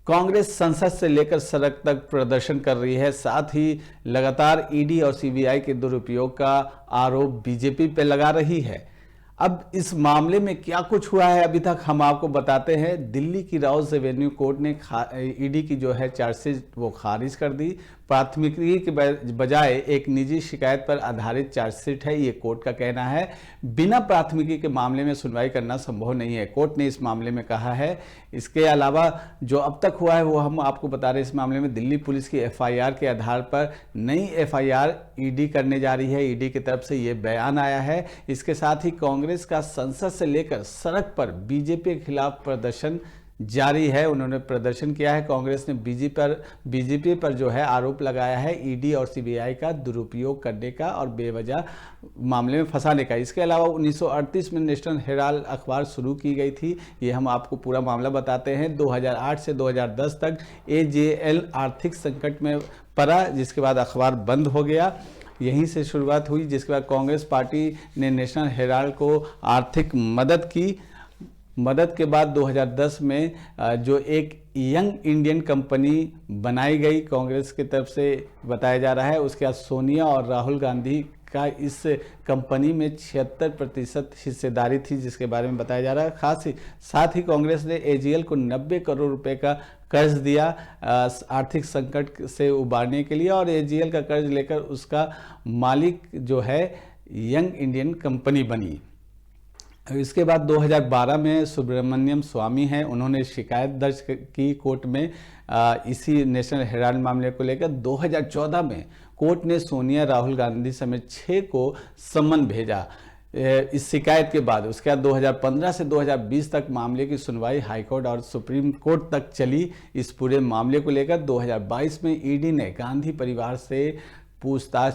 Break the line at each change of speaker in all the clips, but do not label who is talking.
कांग्रेस संसद से लेकर सड़क तक प्रदर्शन कर रही है। साथ ही लगातार ईडी और सीबीआई के दुरुपयोग का आरोप बीजेपी पे लगा रही है। अब इस मामले में क्या कुछ हुआ है अभी तक हम आपको बताते हैं। दिल्ली की राउस एवेन्यू कोर्ट ने ईडी की जो है चार्जशीट वो खारिज कर दी। प्राथमिकी के बजाय एक निजी शिकायत पर आधारित चार्जशीट है, ये कोर्ट का कहना है। बिना प्राथमिकी के मामले में सुनवाई करना संभव नहीं है, कोर्ट ने इस मामले में कहा है। इसके अलावा जो अब तक हुआ है वो हम आपको बता रहे हैं। इस मामले में दिल्ली पुलिस की एफआईआर के आधार पर नई एफआईआर ईडी करने जा रही है। ईडी की तरफ से ये बयान आया है। इसके साथ ही कांग्रेस का संसद से लेकर सड़क पर बीजेपी के खिलाफ प्रदर्शन जारी है। उन्होंने प्रदर्शन किया है। कांग्रेस ने बीजेपी पर जो है आरोप लगाया है ईडी और सीबीआई का दुरुपयोग करने का और बेवजह मामले में फंसाने का। इसके अलावा 1938 में नेशनल हेराल्ड अखबार शुरू की गई थी। ये हम आपको पूरा मामला बताते हैं। 2008 से 2010 तक एजेएल आर्थिक संकट में पड़ा, जिसके बाद अखबार बंद हो गया। यहीं से शुरुआत हुई, जिसके बाद कांग्रेस पार्टी ने नेशनल हेराल्ड को आर्थिक मदद के बाद 2010 में जो एक यंग इंडियन कंपनी बनाई गई कांग्रेस की तरफ से बताया जा रहा है। उसके बाद सोनिया और राहुल गांधी का इस कंपनी में 76% हिस्सेदारी थी, जिसके बारे में बताया जा रहा है। साथ ही कांग्रेस ने एजीएल को 90 करोड़ रुपए का कर्ज दिया आर्थिक संकट से उबारने के लिए, और एजीएल का कर्ज लेकर उसका मालिक जो है यंग इंडियन कंपनी बनी। इसके बाद 2012 में सुब्रमण्यम स्वामी हैं, उन्होंने शिकायत दर्ज की कोर्ट में इसी नेशनल हेराल्ड मामले को लेकर। 2014 में कोर्ट ने सोनिया, राहुल गांधी समेत 6 को सम्मन भेजा इस शिकायत के बाद। उसके बाद 2015 से 2020 तक मामले की सुनवाई हाईकोर्ट और सुप्रीम कोर्ट तक चली। इस पूरे मामले को लेकर 2022 में ईडी ने गांधी परिवार से पूछताछ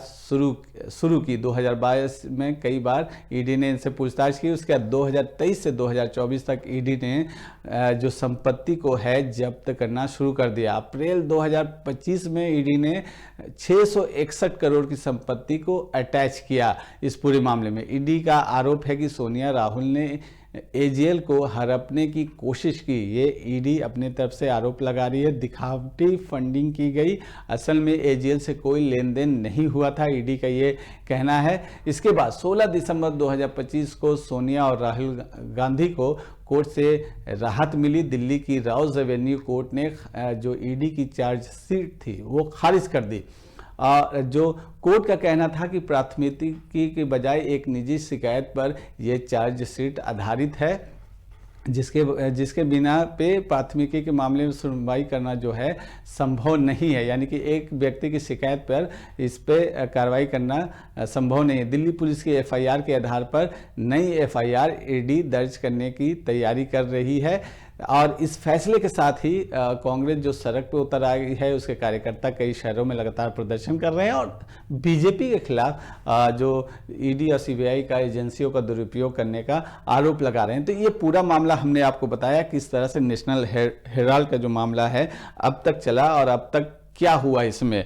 शुरू की। 2022 में कई बार ईडी ने इनसे पूछताछ की। उसके बाद 2023 से 2024 तक ईडी ने जो संपत्ति को है जब्त करना शुरू कर दिया। अप्रैल 2025 में ईडी ने 661 करोड़ की संपत्ति को अटैच किया। इस पूरे मामले में ईडी का आरोप है कि सोनिया, राहुल ने एजीएल को हड़पने की कोशिश की। ये ईडी अपने तरफ से आरोप लगा रही है, दिखावटी फंडिंग की गई। असल में एजीएल से कोई लेन देन नहीं हुआ था, ईडी का ये कहना है। इसके बाद 16 दिसंबर 2025 को सोनिया और राहुल गांधी को कोर्ट से राहत मिली। दिल्ली की राउस एवेन्यू कोर्ट ने जो ईडी की चार्जशीट थी वो खारिज कर दी। जो कोर्ट का कहना था कि प्राथमिकी के बजाय एक निजी शिकायत पर यह चार्जशीट आधारित है, जिसके बिना पे प्राथमिकी के मामले में सुनवाई करना जो है संभव नहीं है। यानी कि एक व्यक्ति की शिकायत पर इस पे कार्रवाई करना संभव नहीं है। दिल्ली पुलिस की एफआईआर के आधार पर नई एफआईआर ईडी दर्ज करने की तैयारी कर रही है। और इस फैसले के साथ ही कांग्रेस जो सड़क पर उतर आई है, उसके कार्यकर्ता कई शहरों में लगातार प्रदर्शन कर रहे हैं और बीजेपी के खिलाफ जो ईडी और सीबीआई का एजेंसियों का दुरुपयोग करने का आरोप लगा रहे हैं। तो ये पूरा मामला हमने आपको बताया किस तरह से नेशनल हेराल्ड का जो मामला है अब तक चला और अब तक क्या हुआ इसमें।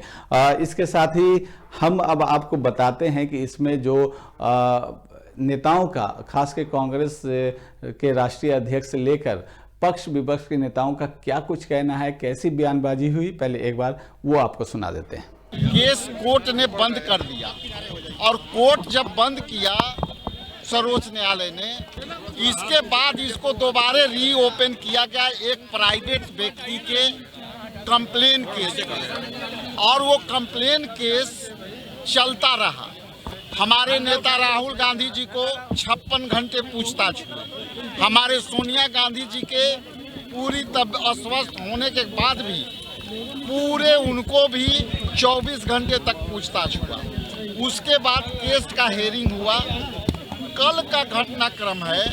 इसके साथ ही हम अब आपको बताते हैं कि इसमें जो नेताओं का, खासकर कांग्रेस के राष्ट्रीय अध्यक्ष से लेकर पक्ष विपक्ष के नेताओं का क्या कुछ कहना है, कैसी बयानबाजी हुई, पहले एक बार वो आपको सुना देते हैं।
केस कोर्ट ने बंद कर दिया, और कोर्ट जब बंद किया सर्वोच्च न्यायालय ने, इसके बाद इसको दोबारा रीओपन किया गया एक प्राइवेट व्यक्ति के कंप्लेन केस पर, और वो कंप्लेन केस चलता रहा। हमारे नेता राहुल गांधी जी को 56 घंटे पूछताछ हुई। हमारे सोनिया गांधी जी के पूरी तब अस्वस्थ होने के बाद भी पूरे उनको भी 24 घंटे तक पूछताछ हुआ। उसके बाद केस का हेयरिंग हुआ। कल का घटनाक्रम है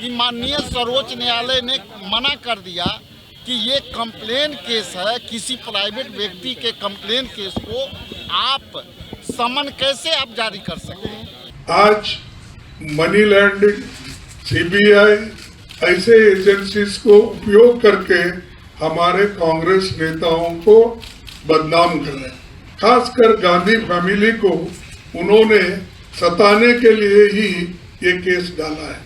कि माननीय सर्वोच्च न्यायालय ने मना कर दिया कि ये कंप्लेन केस है, किसी प्राइवेट व्यक्ति के कंप्लेन केस को आप समन कैसे आप जारी कर सकते हैं।
आज मनी लैंडिंग, सीबीआई ऐसे एजेंसीज को उपयोग करके हमारे कांग्रेस नेताओं को बदनाम कर रहे हैं। खासकर गांधी फैमिली को उन्होंने सताने के लिए ही ये केस डाला है,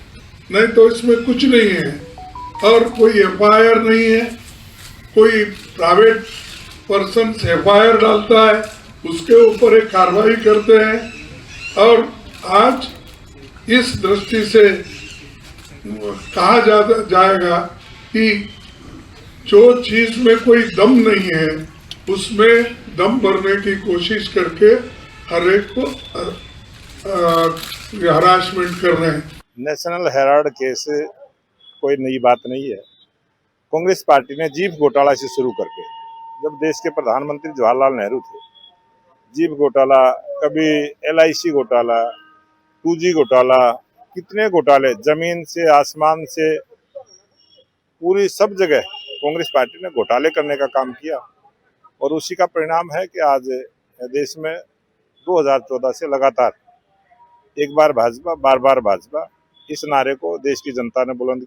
नहीं तो इसमें कुछ नहीं है और कोई एफआईआर नहीं है। कोई प्राइवेट पर्सन एफआईआर डालता है, उसके ऊपर एक कार्रवाई करते हैं। और आज इस दृष्टि से कहा जाएगा कि जो चीज में कोई दम नहीं है उसमें दम भरने की कोशिश करके हर एक को हरासमेंट कर रहे हैं।
नेशनल हेराल्ड केस कोई नई बात नहीं है। कांग्रेस पार्टी ने जीप घोटाला से शुरू करके, जब देश के प्रधानमंत्री जवाहरलाल नेहरू थे, जीप घोटाला, कभी LIC घोटाला, 2G घोटाला, कितने घोटाले, जमीन से आसमान से पूरी सब जगह कांग्रेस पार्टी ने घोटाले करने का काम किया। और उसी का परिणाम है कि आज देश में 2014 से लगातार एक बार भाजपा, बार बार भाजपा, इस नारे को देश की जनता ने बुलंद